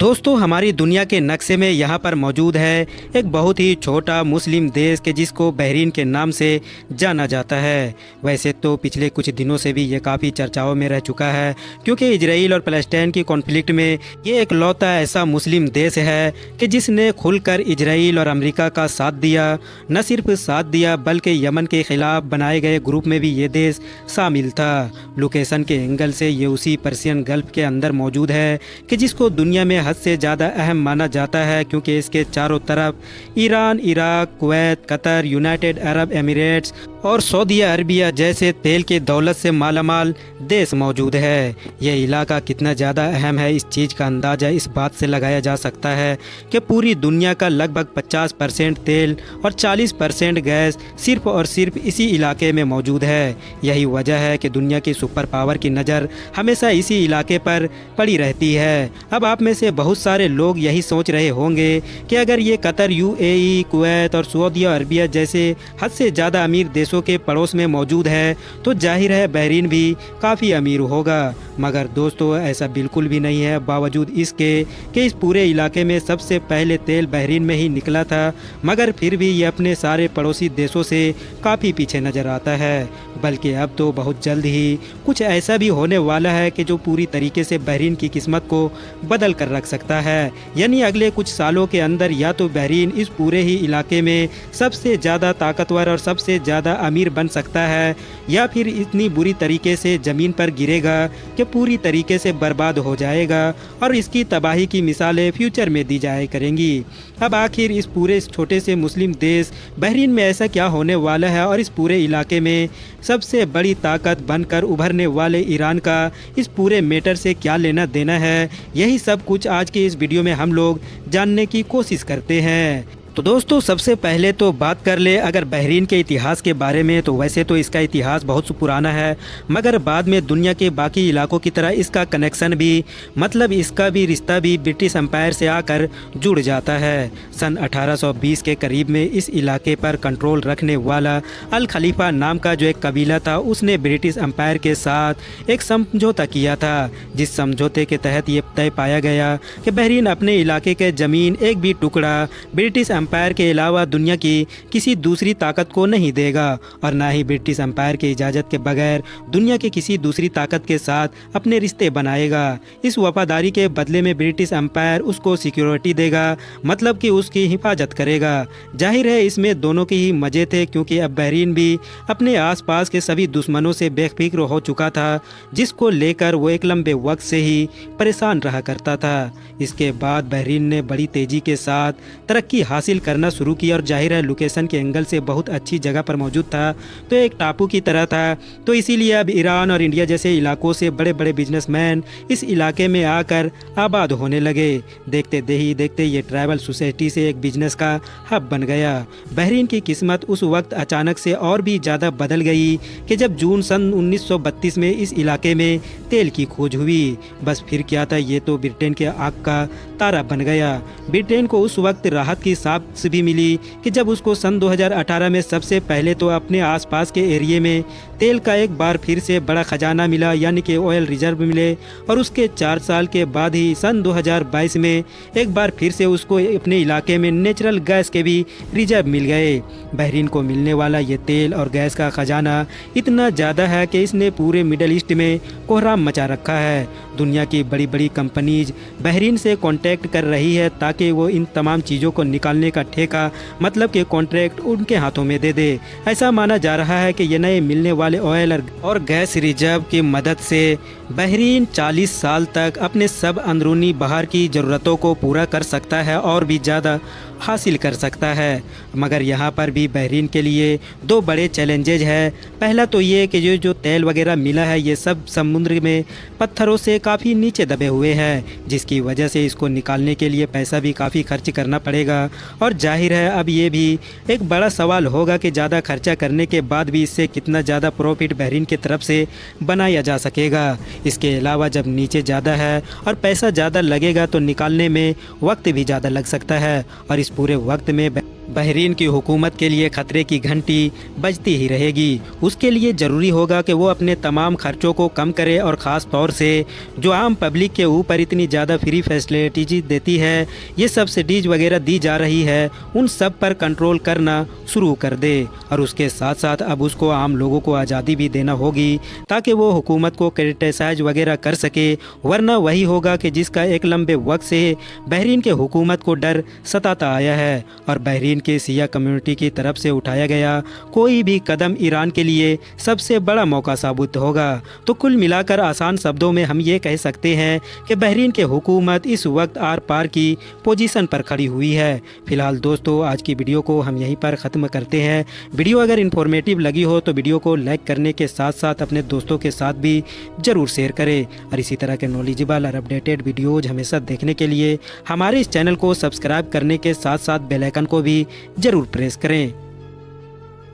दोस्तों हमारी दुनिया के नक्शे में यहाँ पर मौजूद है एक बहुत ही छोटा मुस्लिम देश के जिसको बहरीन के नाम से जाना जाता है। वैसे तो पिछले कुछ दिनों से भी ये काफ़ी चर्चाओं में रह चुका है क्योंकि इजराइल और फ़लस्तीन की कॉन्फ्लिक्ट में ये एकलौता ऐसा मुस्लिम देश है कि जिसने खुलकर इजराइल और अमेरिका का साथ दिया। न सिर्फ साथ दिया बल्कि यमन के ख़िलाफ़ बनाए गए ग्रुप में भी ये देश शामिल था। लोकेशन के एंगल से ये उसी पर्शियन गल्फ़ के अंदर मौजूद है कि जिसको दुनिया में हद से ज़्यादा अहम माना जाता है क्योंकि इसके चारों तरफ Iran, Iraq, Kuwait, Qatar, United Arab Emirates और सऊदी अरबिया जैसे तेल के दौलत से मालामाल देश मौजूद है। यह इलाका कितना ज़्यादा अहम है इस चीज़ का अंदाज़ा इस बात से लगाया जा सकता है कि पूरी दुनिया का लगभग 50% तेल और 40% गैस सिर्फ और सिर्फ इसी इलाके में मौजूद है। यही वजह है कि दुनिया की सुपर पावर की नज़र हमेशा इसी इलाके पर पड़ी रहती है। अब आप में से बहुत सारे लोग यही सोच रहे होंगे कि अगर ये कतर, यूएई, कुवैत और सऊदी अरबिया जैसे हद से ज़्यादा अमीर देशों के पड़ोस में मौजूद है तो जाहिर है बहरीन भी काफ़ी अमीर होगा। मगर दोस्तों ऐसा बिल्कुल भी नहीं है। बावजूद इसके कि इस पूरे इलाके में सबसे पहले तेल बहरीन में ही निकला था, मगर फिर भी ये अपने सारे पड़ोसी देशों से काफ़ी पीछे नज़र आता है। बल्कि अब तो बहुत जल्द ही कुछ ऐसा भी होने वाला है कि जो पूरी तरीके से बहरीन की किस्मत को बदल कर रख सकता है। यानी अगले कुछ सालों के अंदर या तो बहरीन इस पूरे ही इलाके में सबसे ज़्यादा ताकतवर और सबसे ज़्यादा अमीर बन सकता है, या फिर इतनी बुरी तरीके से ज़मीन पर गिरेगा कि पूरी तरीके से बर्बाद हो जाएगा और इसकी तबाही की मिसालें फ्यूचर में दी जाया करेंगी। अब आखिर इस पूरे छोटे से मुस्लिम देश बहरीन में ऐसा क्या होने वाला है और इस पूरे इलाके में सबसे बड़ी ताकत बनकर उभरने वाले ईरान का इस पूरे मैटर से क्या लेना देना है, यही सब कुछ आज के इस वीडियो में हम लोग जानने की कोशिश करते हैं। तो दोस्तों सबसे पहले तो बात कर ले अगर बहरीन के इतिहास के बारे में, तो वैसे तो इसका इतिहास बहुत पुराना है, मगर बाद में दुनिया के बाकी इलाकों की तरह इसका कनेक्शन भी मतलब इसका भी रिश्ता भी ब्रिटिश एम्पायर से आकर जुड़ जाता है। सन 1820 के करीब में इस इलाके पर कंट्रोल रखने वाला अल खलीफा नाम का जो एक कबीला था उसने ब्रिटिश एम्पायर के साथ एक समझौता किया था, जिस समझौते के तहत ये तय पाया गया कि बहरीन अपने इलाके के ज़मीन एक भी टुकड़ा ब्रिटिश एम्पायर के अलावा दुनिया की किसी दूसरी ताकत को नहीं देगा और ना ही ब्रिटिश एम्पायर की इजाज़त के बगैर दुनिया के किसी दूसरी ताकत के साथ अपने रिश्ते बनाएगा। इस वफादारी के बदले में ब्रिटिश एम्पायर उसको सिक्योरिटी देगा, मतलब कि उसकी हिफाजत करेगा। जाहिर है इसमें दोनों के ही मज़े थे क्योंकि अब बहरीन भी अपने आसपास के सभी दुश्मनों से बेफिक्र हो चुका था, जिसको लेकर वो एक लंबे वक्त से ही परेशान रहा करता था। इसके बाद बहरीन ने बड़ी तेज़ी के साथ तरक्की हासिल करना शुरू किया और जाहिर है लोकेशन के एंगल से बहुत अच्छी जगह पर मौजूद था, तो एक टापू की तरह था। तो इसीलिए अब ईरान और इंडिया जैसे इलाकों से बड़े बड़े बिजनेसमैन इस इलाके में आकर आबाद होने लगे। देखते ही देखते ये ट्राइबल सोसाइटी से एक बिजनेस का हब बन गया। बहरीन की किस्मत उस वक्त अचानक से और भी ज़्यादा बदल गई कि जब जून सन 1932 में इस इलाके में तेल की खोज हुई। बस फिर क्या था, ये तो ब्रिटेन के आँख का तारा बन गया। ब्रिटेन को उस वक्त राहत की सांस भी मिली कि जब उसको सन 2018 में सबसे पहले तो अपने आसपास के एरिए में तेल का एक बार फिर से बड़ा खजाना मिला, यानी कि ऑयल रिजर्व मिले, और उसके 4 साल के बाद ही सन 2022 में एक बार फिर से उसको अपने इलाके में नेचुरल गैस के भी रिजर्व मिल गए। बहरीन को मिलने वाला ये तेल और गैस का खजाना इतना ज़्यादा है कि इसने पूरे मिडल ईस्ट में कोहराम मचा रखा है। दुनिया की बड़ी बड़ी कंपनीज बहरीन से कॉन्टैक्ट कर रही है ताकि वो इन तमाम चीज़ों को निकालने का ठेका मतलब कि कॉन्ट्रैक्ट उनके हाथों में दे दे। ऐसा माना जा रहा है कि ये नए मिलने वाले ऑयल और गैस रिजर्व की मदद से बहरीन 40 साल तक अपने सब अंदरूनी बाहर की ज़रूरतों को पूरा कर सकता है और भी ज़्यादा हासिल कर सकता है। मगर यहाँ पर भी बहरीन के लिए 2 बड़े चैलेंजेज है। पहला तो ये कि जो तेल वगैरह मिला है ये सब समुद्र में पत्थरों से काफ़ी नीचे दबे हुए हैं, जिसकी वजह से इसको निकालने के लिए पैसा भी काफ़ी खर्च करना पड़ेगा। और जाहिर है अब ये भी एक बड़ा सवाल होगा कि ज़्यादा खर्चा करने के बाद भी इससे कितना ज़्यादा प्रॉफिट बहरीन की तरफ से बनाया जा सकेगा। इसके अलावा जब नीचे ज़्यादा है और पैसा ज़्यादा लगेगा तो निकालने में वक्त भी ज़्यादा लग सकता है, और इस पूरे वक्त में बहरीन की हुकूमत के लिए खतरे की घंटी बजती ही रहेगी। उसके लिए ज़रूरी होगा कि वो अपने तमाम खर्चों को कम करे और ख़ास तौर से जो आम पब्लिक के ऊपर इतनी ज़्यादा फ्री फैसिलिटीज देती है, ये सब्सिडीज वगैरह दी जा रही है, उन सब पर कंट्रोल करना शुरू कर दे। और उसके साथ साथ अब उसको आम लोगों को आज़ादी भी देना होगी ताकि वो हुकूमत को क्रिटिसाइज वगैरह कर सके, वरना वही होगा कि जिसका एक लंबे वक्त से बहरीन के हुकूमत को डर सताता आया है। और बहरीन के सिया कम्युनिटी की तरफ से उठाया गया कोई भी कदम ईरान के लिए सबसे बड़ा मौका साबित होगा। तो कुल मिलाकर आसान शब्दों में हम ये कह सकते हैं कि बहरीन के हुकूमत इस वक्त आर पार की पोजीशन पर खड़ी हुई है। फिलहाल दोस्तों, आज की वीडियो को हम यहीं पर ख़त्म करते हैं। वीडियो अगर इन्फॉर्मेटिव लगी हो तो वीडियो को लाइक करने के साथ साथ अपने दोस्तों के साथ भी ज़रूर शेयर करें। और इसी तरह के नॉलेजेबल और अपडेटेड वीडियोज़ हमेशा देखने के लिए हमारे इस चैनल को सब्सक्राइब करने के साथ साथ बेल आइकन को भी ज़रूर प्रेस करें।